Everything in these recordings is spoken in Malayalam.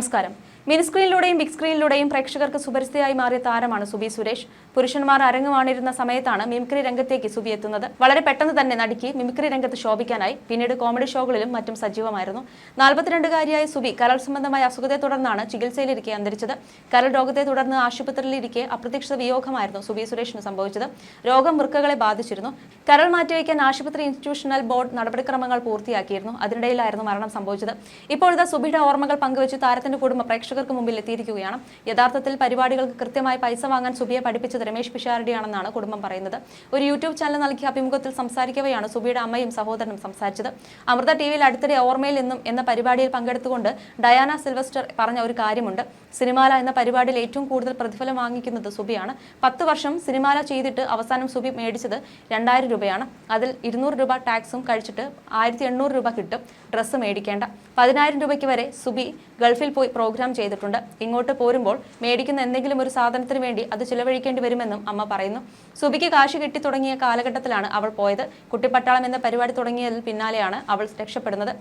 നമസ്കാരം. മിനി സ്ക്രീനിലൂടെയും ബിഗ് സ്ക്രീനിലൂടെയും പ്രേക്ഷകർക്ക് സുപരിചിതയായി മാറിയ താരമാണ് സുബി സുരേഷ്. പുരുഷന്മാർ അരങ്ങുവാണിരുന്ന സമയത്താണ് മിമിക്രി രംഗത്തേക്ക് സുബി എത്തുന്നത്. വളരെ പെട്ടെന്ന് തന്നെ നടിക്ക് മിമിക്രി രംഗത്ത് ശോഭിക്കാനായി. പിന്നീട് കോമഡി ഷോകളിലും മറ്റും സജീവമായിരുന്നു. 42-കാരിയായ സുബി കരൾ സംബന്ധമായ അസുഖത്തെ തുടർന്നാണ് ചികിത്സയിലിരിക്കെ അന്തരിച്ചത്. കരൾ രോഗത്തെ തുടർന്ന് ആശുപത്രിയിലിരിക്കെ അപ്രതീക്ഷിത വിയോഗമായിരുന്നു സുബി സുരേഷിന് സംഭവിച്ചത്. രോഗം വൃക്കകളെ ബാധിച്ചിരുന്നു. കരൾ മാറ്റിവെക്കാൻ ആശുപത്രി ഇൻസ്റ്റിറ്റ്യൂഷണൽ ബോർഡ് നടപടിക്രമങ്ങൾ പൂർത്തിയാക്കിയിരുന്നു. അതിനിടയിലായിരുന്നു മരണം സംഭവിച്ചത്. ഇപ്പോഴത്തെ സുബിയുടെ ഓർമ്മകൾ പങ്കുവച്ച് താരത്തിന്റെ കുടുംബം പ്രേക്ഷകർക്ക് മുമ്പിൽ എത്തിയിരിക്കുകയാണ്. യഥാർത്ഥത്തിൽ പരിപാടികൾക്ക് കൃത്യമായി പൈസ വാങ്ങാൻ സുബിയെ പഠിപ്പിച്ചത് രമേശ് പിഷാരടിയാണെന്നാണ് കുടുംബം പറയുന്നത്. ഒരു യൂട്യൂബ് ചാനൽ നൽകിയ അഭിമുഖത്തിൽ സംസാരിക്കവെയാണ് സുബിയുടെ അമ്മയും സഹോദരനും സംസാരിച്ചത്. അമൃത ടിവിയിൽ അടുത്തിടെ ഓർമ്മയിൽ നിന്നും എന്ന പരിപാടിയിൽ പങ്കെടുത്തുകൊണ്ട് ഡയാന സിൽവസ്റ്റർ പറഞ്ഞ ഒരു കാര്യമുണ്ട്. സിനിമാല എന്ന പരിപാടിയിൽ ഏറ്റവും കൂടുതൽ പ്രതിഫലം വാങ്ങിക്കുന്നത് സുബിയാണ്. 10 വർഷം സിനിമാല ചെയ്തിട്ട് അവസാനം സുബി മേടിച്ചത് 2000 രൂപയാണ്. അതിൽ 200 രൂപ ടാക്സും കഴിച്ചിട്ട് 1800 രൂപ കിട്ടും. ഡ്രസ്സ് മേടിക്കേണ്ട. 10000 രൂപയ്ക്ക് വരെ സുബി ഗൾഫിൽ പോയി പ്രോഗ്രാം ചെയ്തിട്ടുണ്ട്. ഇങ്ങോട്ട് പോരുമ്പോൾ മേടിക്കുന്ന എന്തെങ്കിലും ഒരു സാധനത്തിന് വേണ്ടി അത് ചിലവഴിക്കേണ്ടി വരുമെന്നും അമ്മ പറയുന്നു. സുബിക്ക് കാശ് കിട്ടി തുടങ്ങിയ കാലഘട്ടത്തിലാണ് അവൾ പോയത്. കുട്ടിപ്പട്ടാളം എന്ന പരിപാടി തുടങ്ങിയതിൽ പിന്നാലെയാണ് അവൾ രക്ഷപ്പെടുന്നത്.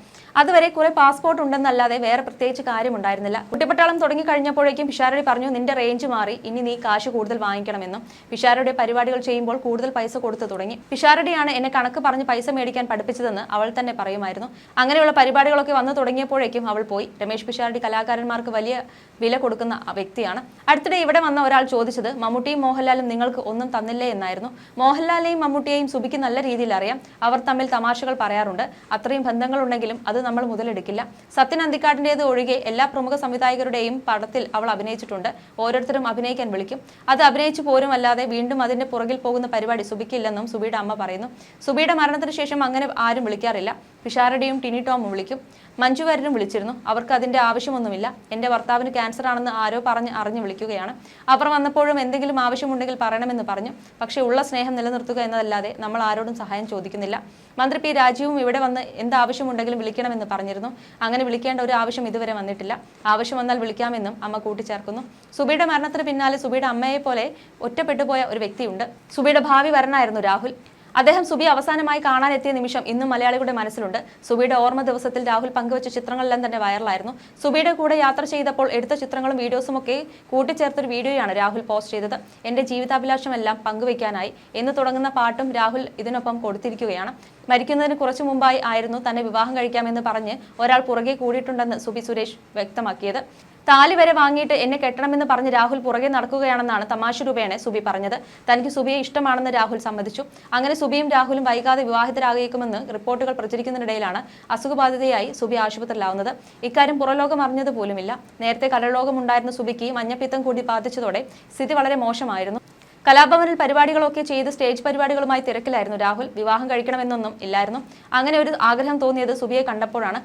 അതുവരെ കുറെ പാസ്പോർട്ട് ഉണ്ടെന്നല്ലാതെ വേറെ പ്രത്യേകിച്ച് കാര്യമുണ്ടായിരുന്നില്ല. കുട്ടിപ്പട്ടാളം തുടങ്ങി കഴിഞ്ഞപ്പോഴേക്കും പിഷാരടി പറഞ്ഞു, നിന്റെ റേഞ്ച് മാറി, ഇനി നീ കാശ് കൂടുതൽ വാങ്ങിക്കണമെന്നും. പിഷാരടിയുടെ പരിപാടികൾ ചെയ്യുമ്പോൾ കൂടുതൽ പൈസ കൊടുത്തു തുടങ്ങി. പിഷാരടിയാണ് എന്നെ കണക്ക് പറഞ്ഞ് പൈസ മേടിക്കാൻ പഠിപ്പിച്ചതെന്ന് അവൾ തന്നെ പറയുമായിരുന്നു. അങ്ങനെയുള്ള പരിപാടികളൊക്കെ വന്നു തുടങ്ങിയപ്പോഴേക്കും അവൾ പോയി. രമേശ് പിഷാരടി കലാകാരന്മാർക്ക് വലിയ വില കൊടുക്കുന്ന വ്യക്തിയാണ്. അടുത്തിടെ ഇവിടെ വന്ന ഒരാൾ ചോദിച്ചത്, മമ്മൂട്ടിയും മോഹൻലാലും നിങ്ങൾക്ക് ഒന്നും തന്നില്ലേ എന്നായിരുന്നു. മോഹൻലാലിനെയും മമ്മൂട്ടിയെയും സുബിക്ക് നല്ല രീതിയിൽ അറിയാം. അവർ തമ്മിൽ തമാശകൾ പറയാറുണ്ട്. അത്രയും ബന്ധങ്ങളുണ്ടെങ്കിലും അത് നമ്മൾ മുതലെടുക്കില്ല. സത്യൻ അന്തിക്കാടിൻ്റേത് ഒഴികെ എല്ലാ പ്രമുഖ സംവിധായകരുടെയും പടത്തിൽ അവൾ അഭിനയിച്ചിട്ടുണ്ട്. ഓരോരുത്തരും അഭിനയിക്കാൻ വിളിക്കും. അത് അഭിനയിച്ചു പോരുമല്ലാതെ വീണ്ടും അതിന്റെ പുറകിൽ പോകുന്ന പരിപാടി സുബിക്കില്ലെന്നും സുബിയുടെ അമ്മ പറയുന്നു. സുബിയുടെ മരണത്തിന് ശേഷം അങ്ങനെ ആരും വിളിക്കാറില്ല. പിഷാരടിയും ടിനി ടോമും വിളിക്കും. മഞ്ജു വാര്യരും വിളിച്ചിരുന്നു. അവർക്ക് അതിന്റെ ആവശ്യമൊന്നുമില്ല. എന്റെ ഭർത്താവിന് ക്യാൻസർ ആണെന്ന് ആരോ അറിഞ്ഞു വിളിക്കുകയാണ്. അവർ വന്നപ്പോഴും എന്തെങ്കിലും ആവശ്യമുണ്ടെങ്കിൽ പറയണമെന്ന് പറഞ്ഞു. പക്ഷേ ഉള്ള സ്നേഹം നിലനിർത്തുക എന്നതല്ലാതെ നമ്മൾ ആരോടും സഹായം ചോദിക്കുന്നില്ല. മന്ത്രി പി രാജീവും ഇവിടെ വന്ന് എന്താവശ്യമുണ്ടെങ്കിലും വിളിക്കണമെന്ന് പറഞ്ഞിരുന്നു. അങ്ങനെ വിളിക്കേണ്ട ഒരു ആവശ്യം ഇതുവരെ വന്നിട്ടില്ല. ആവശ്യം വന്നാൽ വിളിക്കാമെന്നും അമ്മ കൂട്ടിച്ചേർക്കുന്നു. സുബിയുടെ മരണത്തിന് പിന്നാലെ സുബിയുടെ അമ്മയെ പോലെ ഒറ്റപ്പെട്ടുപോയ ഒരു വ്യക്തിയുണ്ട്. സുബിയുടെ ഭാവി വരനായിരുന്നു രാഹുൽ. അദ്ദേഹം സുബി അവസാനമായി കാണാനെത്തിയ നിമിഷം ഇന്നും മലയാളികളുടെ മനസ്സിലുണ്ട്. സുബിയുടെ ഓർമ്മ ദിവസത്തിൽ രാഹുൽ പങ്കുവച്ച ചിത്രങ്ങളെല്ലാം തന്നെ വൈറലായിരുന്നു. സുബിയുടെ കൂടെ യാത്ര ചെയ്തപ്പോൾ എടുത്ത ചിത്രങ്ങളും വീഡിയോസും ഒക്കെ കൂട്ടിച്ചേർത്തൊരു വീഡിയോയാണ് രാഹുൽ പോസ്റ്റ് ചെയ്തത്. എന്റെ ജീവിതാഭിലാഷമെല്ലാം പങ്കുവയ്ക്കാനായി എന്ന് തുടങ്ങുന്ന പാട്ടും രാഹുൽ ഇതിനൊപ്പം കൊടുത്തിരിക്കുകയാണ്. മരിക്കുന്നതിന് കുറച്ചു മുമ്പായി ആയിരുന്നു തന്നെ വിവാഹം കഴിക്കാമെന്ന് പറഞ്ഞ് ഒരാൾ പുറകെ കൂടിയിട്ടുണ്ടെന്ന് സുബി സുരേഷ് വ്യക്തമാക്കിയത്. താലി വരെ വാങ്ങിയിട്ട് എന്നെ കെട്ടണമെന്ന് പറഞ്ഞ് രാഹുൽ പുറകെ നടക്കുകയാണെന്നാണ് തമാശ രൂപേണ സുബി പറഞ്ഞത്. തനിക്ക് സുബിയെ ഇഷ്ടമാണെന്ന് രാഹുൽ സമ്മതിച്ചു. അങ്ങനെ സുബിയും രാഹുലും വൈകാതെ വിവാഹിതരാകേക്കുമെന്ന് റിപ്പോർട്ടുകൾ പ്രചരിക്കുന്നതിനിടയിലാണ് അസുഖബാധിതയായി സുബി ആശുപത്രിയിലാവുന്നത്. ഇക്കാര്യം പുറലോകം അറിഞ്ഞത് പോലുമില്ല. നേരത്തെ കരളോഗമുണ്ടായിരുന്ന സുബിക്ക് മഞ്ഞപ്പിത്തം കൂടി ബാധിച്ചതോടെ സ്ഥിതി വളരെ മോശമായിരുന്നു. കലാഭവനിൽ പരിപാടികളൊക്കെ ചെയ്ത് സ്റ്റേജ് പരിപാടികളുമായി തിരക്കിലായിരുന്നു രാഹുൽ. വിവാഹം കഴിക്കണമെന്നൊന്നും ഇല്ലായിരുന്നു. അങ്ങനെ ഒരു ആഗ്രഹം തോന്നിയത് സുബിയെ കണ്ടപ്പോഴാണ്.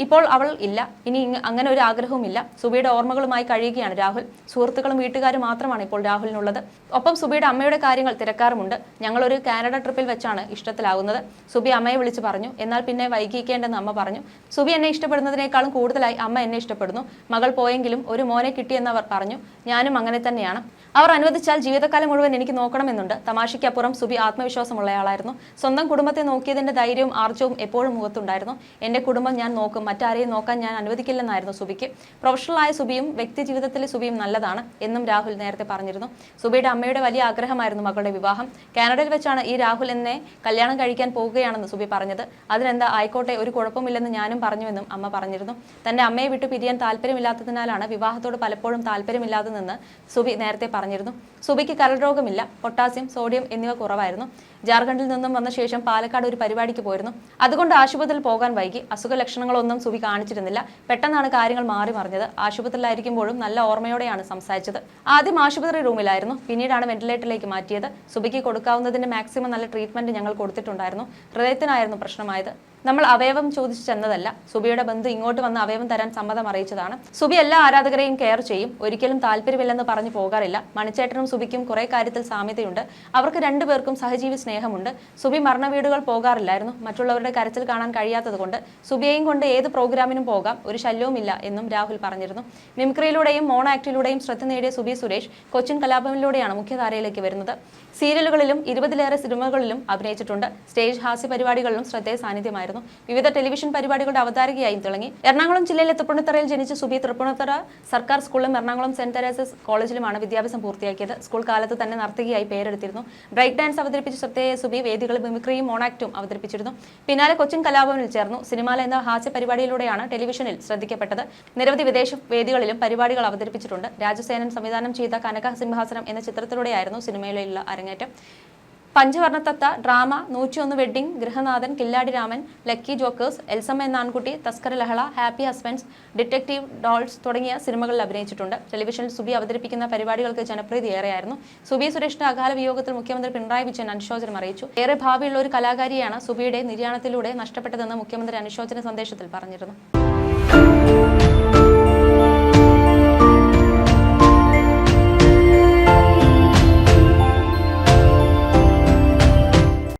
ഇപ്പോൾ അവൾ ഇല്ല. ഇനി അങ്ങനെ ഒരു ആഗ്രഹവും ഇല്ല. സുബിയുടെ ഓർമ്മകളുമായി കഴിയുകയാണ് രാഹുൽ. സുഹൃത്തുക്കളും വീട്ടുകാരും മാത്രമാണ് ഇപ്പോൾ രാഹുലിനുള്ളത്. ഒപ്പം സുബിയുടെ അമ്മയുടെ കാര്യങ്ങൾ തിരക്കാറുമുണ്ട്. ഞങ്ങളൊരു കാനഡ ട്രിപ്പിൽ വെച്ചാണ് ഇഷ്ടത്തിലാകുന്നത്. സുബി അമ്മയെ വിളിച്ചു പറഞ്ഞു. എന്നാൽ പിന്നെ വൈകിക്കേണ്ടെന്ന് അമ്മ പറഞ്ഞു. സുബി എന്നെ ഇഷ്ടപ്പെടുന്നതിനേക്കാളും കൂടുതലായി അമ്മ എന്നെ ഇഷ്ടപ്പെടുന്നു. മകൾ പോയെങ്കിലും ഒരു മോനെ കിട്ടിയെന്നവർ പറഞ്ഞു. ഞാനും അങ്ങനെ തന്നെയാണ്. അവർ അനുവദിച്ചാൽ ജീവിതകാലം മുഴുവൻ എനിക്ക് നോക്കണമെന്നുണ്ട്. തമാശയ്ക്കപ്പുറം സുബി ആത്മവിശ്വാസമുള്ളയാളായിരുന്നു. സ്വന്തം കുടുംബത്തെ നോക്കിയതിന്റെ ധൈര്യവും ആർജവും എപ്പോഴും മുഖത്തുണ്ടായിരുന്നു. എന്റെ കുടുംബം ഞാൻ നോക്കും, മറ്റാരെയും നോക്കാൻ ഞാൻ അനുവദിക്കില്ലെന്നായിരുന്നു സുബിക്ക്. പ്രൊഫഷണലായ സുബിയും വ്യക്തി ജീവിതത്തിലെ സുബിയും നല്ലതാണ് എന്നും രാഹുൽ നേരത്തെ പറഞ്ഞിരുന്നു. സുബിയുടെ അമ്മയുടെ വലിയ ആഗ്രഹമായിരുന്നു മകളുടെ വിവാഹം. കാനഡയിൽ വെച്ചാണ് ഈ രാഹുൽ എന്നെ കല്യാണം കഴിക്കാൻ പോവുകയാണെന്ന് സുബി പറഞ്ഞത്. അതിനെന്താ, ആയിക്കോട്ടെ, ഒരു കുഴപ്പമില്ലെന്ന് ഞാനും പറഞ്ഞുവെന്നും അമ്മ പറഞ്ഞിരുന്നു. തന്റെ അമ്മയെ വിട്ടു പിരിയാൻ താല്പര്യമില്ലാത്തതിനാലാണ് വിവാഹത്തോട് പലപ്പോഴും താല്പര്യമില്ലാത്തതെന്ന് സുബി നേരത്തെ പറഞ്ഞിരുന്നു. സുബിക്ക് കരൾ രോഗമില്ല. പൊട്ടാസ്യം, സോഡിയം എന്നിവ കുറവായിരുന്നു. ജാർഖണ്ഡിൽ നിന്നും വന്ന ശേഷം പാലക്കാട് ഒരു പരിപാടിക്ക് പോയിരുന്നു. അതുകൊണ്ട് ആശുപത്രിയിൽ പോകാൻ വൈകി. അസുഖ ലക്ഷണങ്ങളൊന്നും സുബി കാണിച്ചിരുന്നില്ല. പെട്ടെന്നാണ് കാര്യങ്ങൾ മാറി മറിഞ്ഞത്. ആശുപത്രിയിലായിരിക്കുമ്പോഴും നല്ല ഓർമ്മയോടെയാണ് സംസാരിച്ചത്. ആദ്യം ആശുപത്രി റൂമിലായിരുന്നു. പിന്നീടാണ് വെന്റിലേറ്ററിലേക്ക് മാറ്റിയത്. സുബിക്ക് കൊടുക്കാവുന്നതിന്റെ മാക്സിമം നല്ല ട്രീറ്റ്മെന്റ് ഞങ്ങൾ കൊടുത്തിട്ടുണ്ടായിരുന്നു. ഹൃദയത്തിനായിരുന്നു പ്രശ്നമായത്. നമ്മൾ അവയവം ചോദിച്ചു ചെന്നതല്ല. സുബിയുടെ ബന്ധു ഇങ്ങോട്ട് വന്ന് അവയവം തരാൻ സമ്മതം അറിയിച്ചതാണ്. സുബി എല്ലാ ആരാധകരെയും കെയർ ചെയ്യും. ഒരിക്കലും താല്പര്യമില്ലെന്ന് പറഞ്ഞു പോകാറില്ല. മണിച്ചേട്ടനും സുബിക്കും കുറെ കാര്യത്തിൽ സാമ്യതയുണ്ട്. അവർക്ക് രണ്ടുപേർക്കും സഹജീവി സ്നേഹമുണ്ട്. സുബി മരണ വീടുകൾ പോകാറില്ലായിരുന്നു. മറ്റുള്ളവരുടെ കരച്ചിൽ കാണാൻ കഴിയാത്തതുകൊണ്ട് സുബിയെയും കൊണ്ട് ഏത് പ്രോഗ്രാമിനും പോകാം, ഒരു ശല്യവുമില്ല എന്നും രാഹുൽ പറഞ്ഞിരുന്നു. മിമിക്രിയിലൂടെയും മോണോ ആക്ടിലൂടെയും ശ്രദ്ധ നേടിയ സുബി സുരേഷ് കൊച്ചിൻ കലാഭവനിലൂടെയാണ് മുഖ്യധാരയിലേക്ക് വരുന്നത്. സീരിയലുകളിലും 20-ലേറെ സിനിമകളിലും അഭിനയിച്ചിട്ടുണ്ട്. സ്റ്റേജ് ഹാസ്യ പരിപാടികളിലും ശ്രദ്ധേയ സാന്നിധ്യമായിരുന്നു. നടത്തുകയായിരുന്നു. വിവിധ ടെലിവിഷൻ പരിപാടികളുടെ അവതാരകയായും തിളങ്ങി. എറണാകുളം ജില്ലയിലെ തൃപ്പൂണിത്തുറയിൽ ജനിച്ച സുബി തൃപ്പൂണിത്തുറ സർക്കാർ സ്കൂളിലും എറണാകുളം സെന്റ് തെരേസസ് കോളേജിലുമാണ് വിദ്യാഭ്യാസം പൂർത്തിയാക്കിയത്. സ്കൂൾ കാലത്ത് തന്നെ നർത്തകിയായി പേരെടുത്തിരുന്നു. ബ്രേക്ക് ഡാൻസ് അവതരിപ്പിച്ച ശ്രദ്ധേയ സുബി വേദികളിൽ മിമിക്രിയും മോണാക്റ്റും അവതരിപ്പിച്ചിരുന്നു. പിന്നാലെ കൊച്ചിൻ കലാഭവനിൽ ചേർന്നു. സിനിമാല എന്ന ഹാസ്യ പരിപാടിയിലൂടെയാണ് ടെലിവിഷനിൽ ശ്രദ്ധിക്കപ്പെട്ടത്. നിരവധി വിദേശ വേദികളിലും പരിപാടികൾ അവതരിപ്പിച്ചിട്ടുണ്ട്. രാജസേനൻ സംവിധാനം ചെയ്ത കനക സിംഹാസനം എന്ന ചിത്രത്തിലൂടെയായിരുന്നു സിനിമയിലുള്ള അരങ്ങേറ്റം. Panchavarnathatha, drama, 101 wedding, Grihanathan, Killadi Raman, lucky jokers, Elsamma Enna Aankutty, Thaskara ലഹള, ഹാപ്പി ഹസ്ബൻഡ്സ്, ഡിറ്റക്റ്റീവ് ഡോൾസ് തുടങ്ങിയ സിനിമകളിൽ അഭിനയിച്ചിട്ടുണ്ട്. ടെലിവിഷനിൽ സുബി അവതരിപ്പിക്കുന്ന പരിപാടികൾക്ക് ജനപ്രീതി ഏറെയായിരുന്നു. സുബി സുരേഷിന്റെ അകാല വിയോഗത്തിൽ മുഖ്യമന്ത്രി പിണറായി വിജയൻ അനുശോചനം അറിയിച്ചു. ഏറെ ഭാവിയുള്ള ഒരു കലാകാരിയാണ് സുബിയുടെ നിര്യാണത്തിലൂടെ നഷ്ടപ്പെട്ടതെന്ന് മുഖ്യമന്ത്രി അനുശോചന സന്ദേശത്തിൽ പറഞ്ഞിരുന്നു.